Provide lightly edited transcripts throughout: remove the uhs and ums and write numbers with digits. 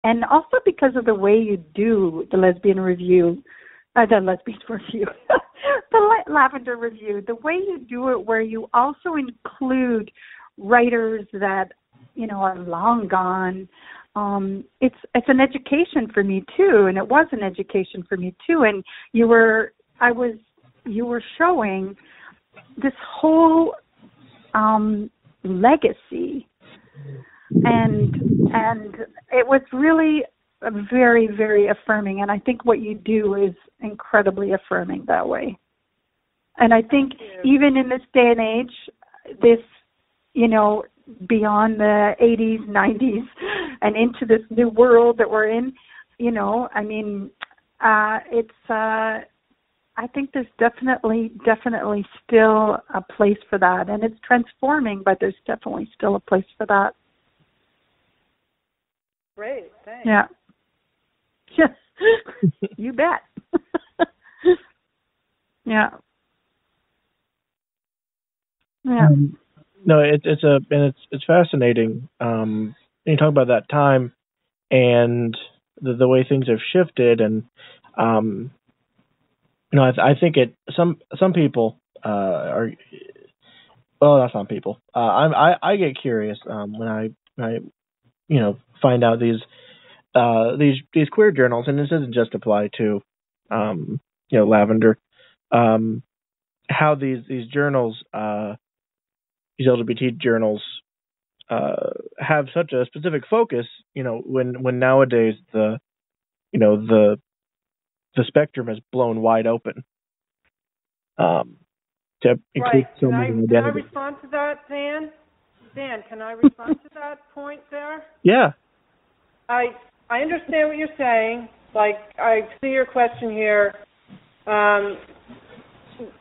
and also because of the way you do the lesbian review, the Lavender review, the way you do it, where you also include writers that are long gone. It's an education for me too, and it was an education for me too. And you were showing this whole legacy, and it was really very, very affirming. And I think what you do is incredibly affirming that way. And I think even in this day and age, this, beyond the 80s, 90s, and into this new world that we're in, it's, I think there's definitely still a place for that. And it's transforming, but there's definitely still a place for that. Great, thanks. Yeah. Yes, you bet. Yeah. Yeah. No, it's fascinating. You talk about that time and the way things have shifted, and I think some people are, well, not some people. I get curious when I find out these queer journals, and this doesn't just apply to Lavender, how these journals, these LGBT journals, have such a specific focus. When nowadays the spectrum is blown wide open to include so many identities. Can I respond to that, Dan? Dan, can I respond to that point there? Yeah. I understand what you're saying. Like, I see your question here.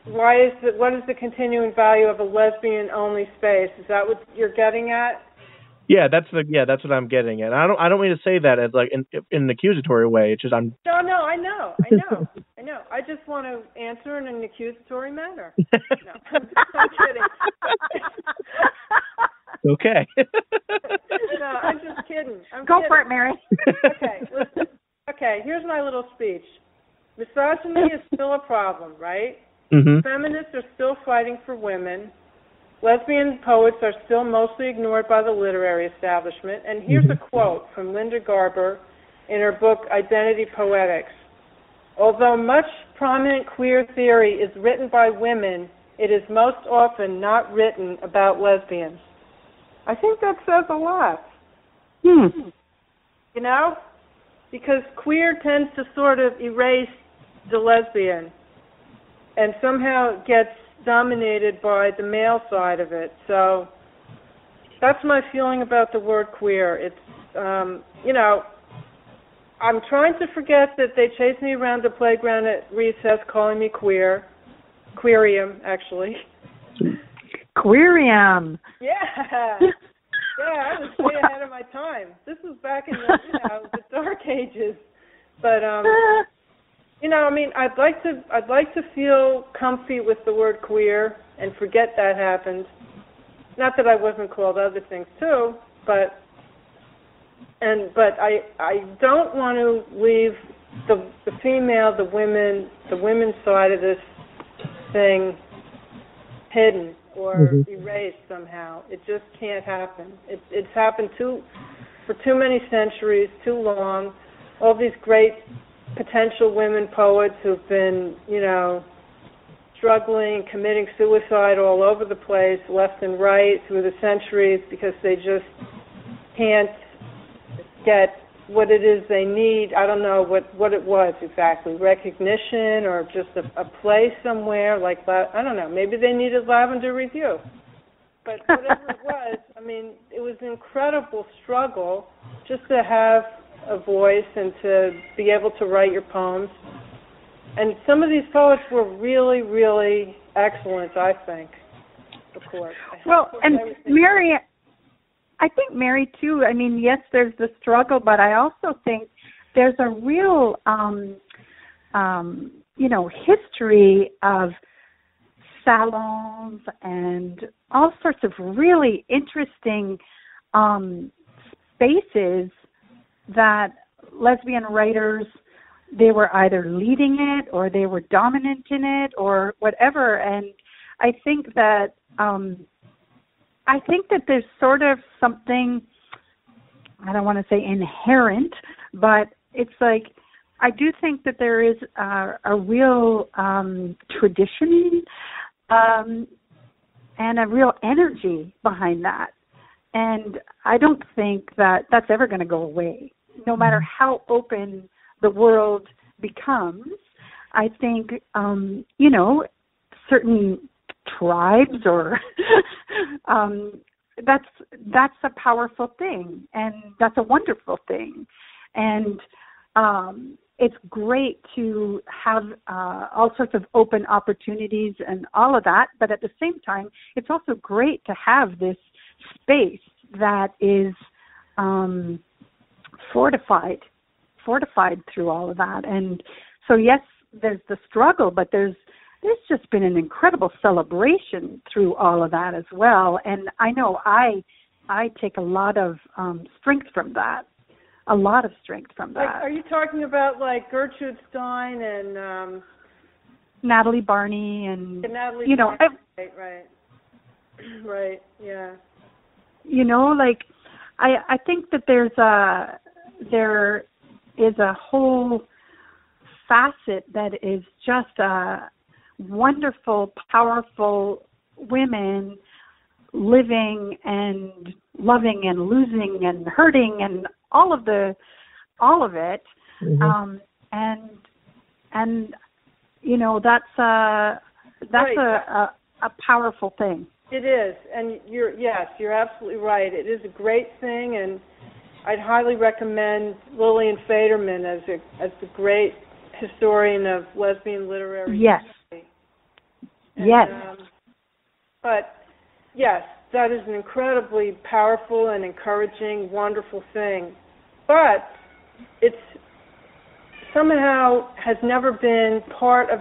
What is the continuing value of a lesbian-only space? Is that what you're getting at? Yeah, that's what I'm getting at. I don't mean to say that as like in an accusatory way. It's just I'm. No, I know. I just want to answer in an accusatory manner. No, I'm kidding. Okay. No, I'm just kidding. Go for it, Mary. Okay, listen. Okay, here's my little speech. Misogyny is still a problem, right? Mm-hmm. Feminists are still fighting for women. Lesbian poets are still mostly ignored by the literary establishment. And here's a quote from Linda Garber in her book Identity Poetics. Although much prominent queer theory is written by women, it is most often not written about lesbians. I think that says a lot. Because queer tends to sort of erase the lesbian and somehow gets dominated by the male side of it. So that's my feeling about the word queer. It's, I'm trying to forget that they chased me around the playground at recess calling me queer. Queerium, actually. Queerium. Yeah. Yeah, I was way ahead of my time. This was back in the dark ages. But I'd like to feel comfy with the word queer and forget that happened. Not that I wasn't called other things too, but I don't want to leave the female, the women's side of this thing hidden or erased somehow. It just can't happen. It's happened for too many centuries, too long. All these great potential women poets who've been, struggling, committing suicide all over the place, left and right through the centuries because they just can't get what it is they need. I don't know what it was exactly, recognition or just a place somewhere like that. I don't know. Maybe they needed Lavender Review. But whatever it was, it was an incredible struggle just to have a voice and to be able to write your poems. And some of these poets were really, really excellent, I think, of course. Well, and Mary, I think Mary, too, yes, there's the struggle, but I also think there's a real, history of salons and all sorts of really interesting spaces that lesbian writers, they were either leading it or they were dominant in it or whatever. And I think that there's sort of something, I don't want to say inherent, but it's like, I do think that there is a real tradition and a real energy behind that. And I don't think that that's ever going to go away. No matter how open the world becomes, I think, certain tribes or that's a powerful thing, and that's a wonderful thing. And it's great to have all sorts of open opportunities and all of that, but at the same time, it's also great to have this space that is fortified through all of that. And so, yes, there's the struggle, but there's just been an incredible celebration through all of that as well. And I know I take a lot of strength from that. A lot of strength from that. Like, are you talking about like Gertrude Stein and Natalie Barney and Natalie Barney? Right, yeah. Like I think that there is a whole facet that is just wonderful, powerful women living and loving and losing and hurting and all of it. Mm-hmm. And that's right. a powerful thing. It is, and you're absolutely right. It is a great thing, and I'd highly recommend Lillian Faderman as the great historian of lesbian literary history. Yes. But yes, that is an incredibly powerful and encouraging, wonderful thing. But it's somehow has never been part of,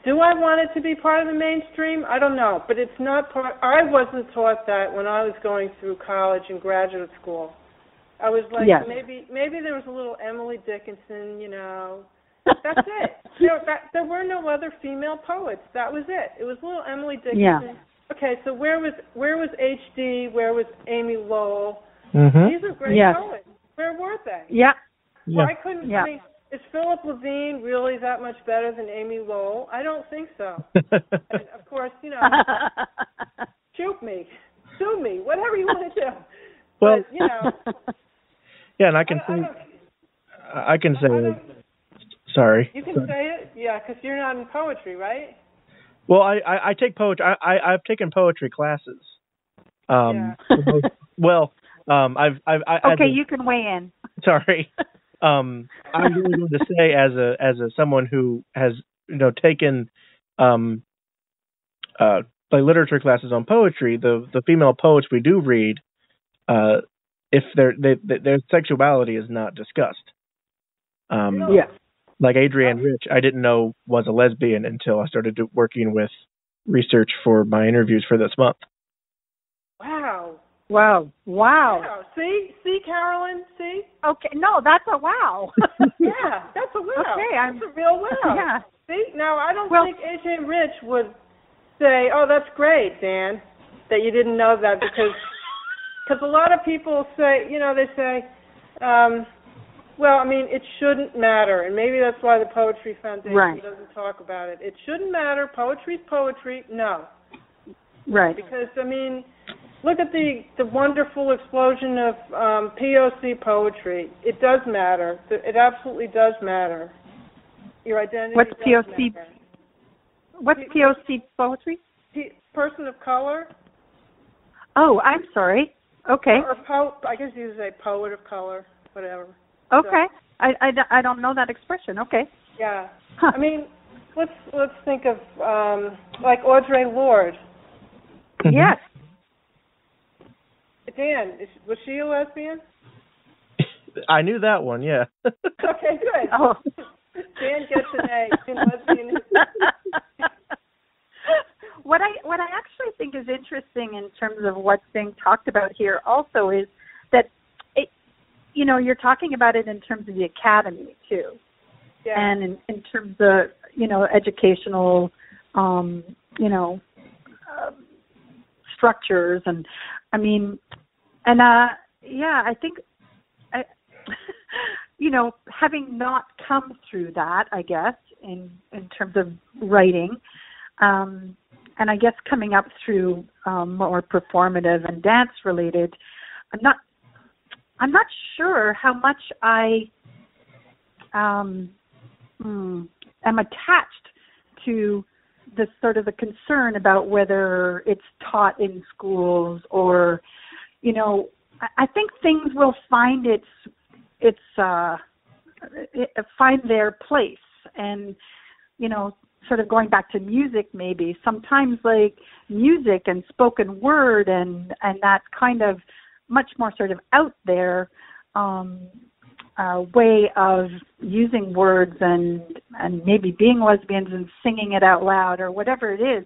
do I want it to be part of the mainstream? I don't know, but it's not part. I wasn't taught that when I was going through college and graduate school. I was like, maybe there was a little Emily Dickinson, That's it. There were no other female poets. That was it. It was little Emily Dickinson. Yeah. Okay, so where was H.D.? Where was Amy Lowell? Mm-hmm. These are great poets. Where were they? Yeah. Why couldn't is Philip Levine really that much better than Amy Lowell? I don't think so. And of course, shoot me, sue me, whatever you want to do. Well, but, yeah, and I can say, sorry. You can say it, yeah, because you're not in poetry, right? Well, I take poetry. I've taken poetry classes. Well, I've okay, you can weigh in. Sorry. I'm really going to say as someone who has taken like literature classes on poetry, the female poets we do read, if their sexuality is not discussed. Like Adrienne Rich, I didn't know was a lesbian until I started working with research for my interviews for this month. Wow. See, Carolyn, see? Okay, no, that's a wow. Yeah, that's a wow. Okay, that's a real wow. Yeah. See, now I don't think A.J. Rich would say, "Oh, that's great, Dan, that you didn't know that," because a lot of people say, they say, it shouldn't matter, and maybe that's why the Poetry Foundation doesn't talk about it. It shouldn't matter. Poetry's poetry. No. Right. Because, look at the wonderful explosion of POC poetry. It does matter. It absolutely does matter. Your identity What's does POC? matter. What's POC poetry? Person of color. Oh, I'm sorry. Okay. Or I guess you say poet of color, whatever. Okay. So, I don't know that expression. Okay. Yeah. Huh. Let's think of like Audre Lorde. Mm-hmm. Yes. Dan, was she a lesbian? I knew that one, yeah. Okay, good. Oh. Dan gets an A in lesbian. What I actually think is interesting in terms of what's being talked about here also is that you're talking about it in terms of the academy too. Yeah. And in terms of, educational, structures. And I think, having not come through that, I guess, in terms of writing, and I guess coming up through more performative and dance related, I'm not sure how much I am attached to the sort of the concern about whether it's taught in schools or, I think things will find find their place. And, sort of going back to music, maybe sometimes like music and spoken word and that kind of much more sort of out there way of using words and maybe being lesbians and singing it out loud or whatever it is.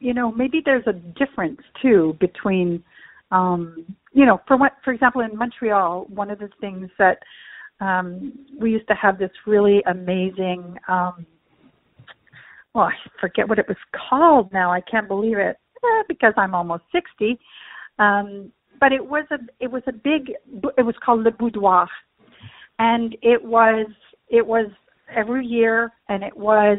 Maybe there's a difference too between, for example, in Montreal, one of the things that we used to have this really amazing, I forget what it was called now. I can't believe it because I'm almost 60. But it was called Le Boudoir, and it was every year, and it was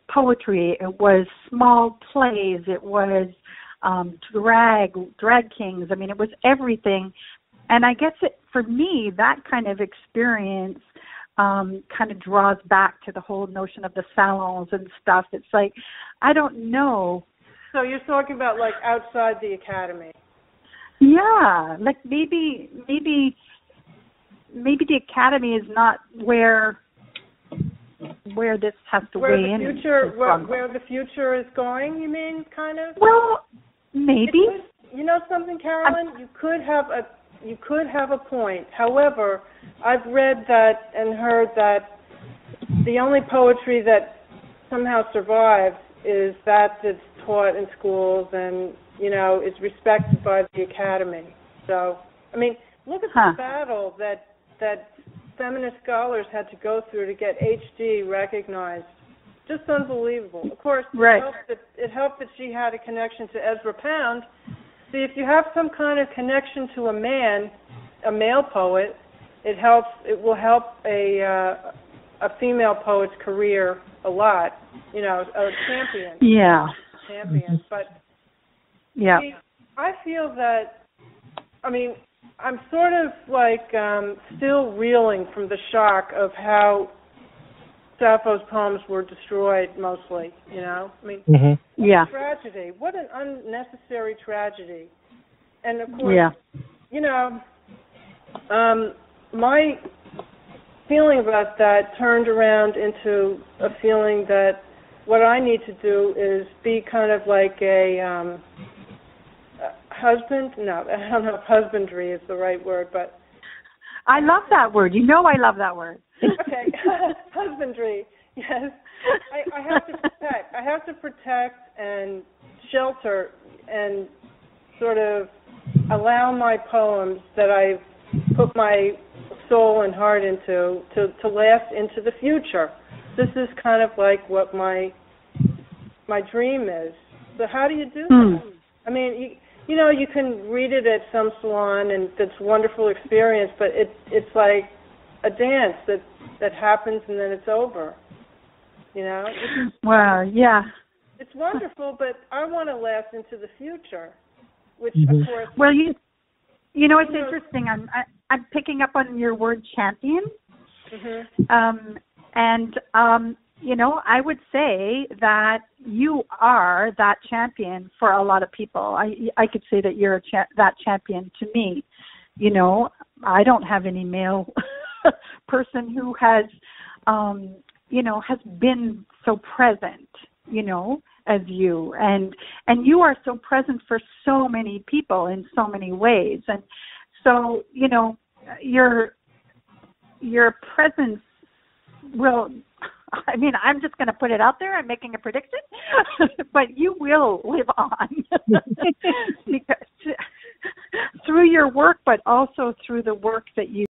poetry, it was small plays, it was drag kings. I mean, it was everything. And I guess for me, that kind of experience kind of draws back to the whole notion of the salons and stuff. It's like, I don't know. So you're talking about like outside the academy. Yeah, like maybe the academy is not where this has to weigh in. Where the future is going, you mean, kind of? Well, maybe. You know something, Carolyn? You could have a point. However, I've read that and heard that the only poetry that somehow survives is that that's taught in schools and, is respected by the academy. So, I mean, look at the battle that feminist scholars had to go through to get HD recognized. Just unbelievable. Of course, right. It helped that she had a connection to Ezra Pound. See, if you have some kind of connection to a male poet, it will help a female poet's career a lot. A champion. Yeah. Champion. But yeah. See, I feel that, I'm sort of like still reeling from the shock of how Sappho's poems were destroyed mostly, Mm-hmm. Yeah. Tragedy. What an unnecessary tragedy. And of course, my feeling about that turned around into a feeling that what I need to do is be kind of like a husband. No, I don't know if husbandry is the right word, but I love that word. I love that word. Okay, husbandry. Yes, I have to protect. I have to protect and shelter and sort of allow my poems that I've put my soul and heart into to last into the future. This is kind of like what my dream is. So how do you do that? I mean, you can read it at some salon and it's a wonderful experience, but it's like a dance that happens and then it's over. Well, yeah. It's wonderful, but I want to last into the future, which of course. Well, it's interesting. I'm picking up on your word champion, and I would say that you are that champion for a lot of people. I could say that you're that champion to me. I don't have any male person who has, has been so present, as you, and you are so present for so many people in so many ways, and so your presence will. I'm just going to put it out there. I'm making a prediction, but you will live on through your work, but also through the work that you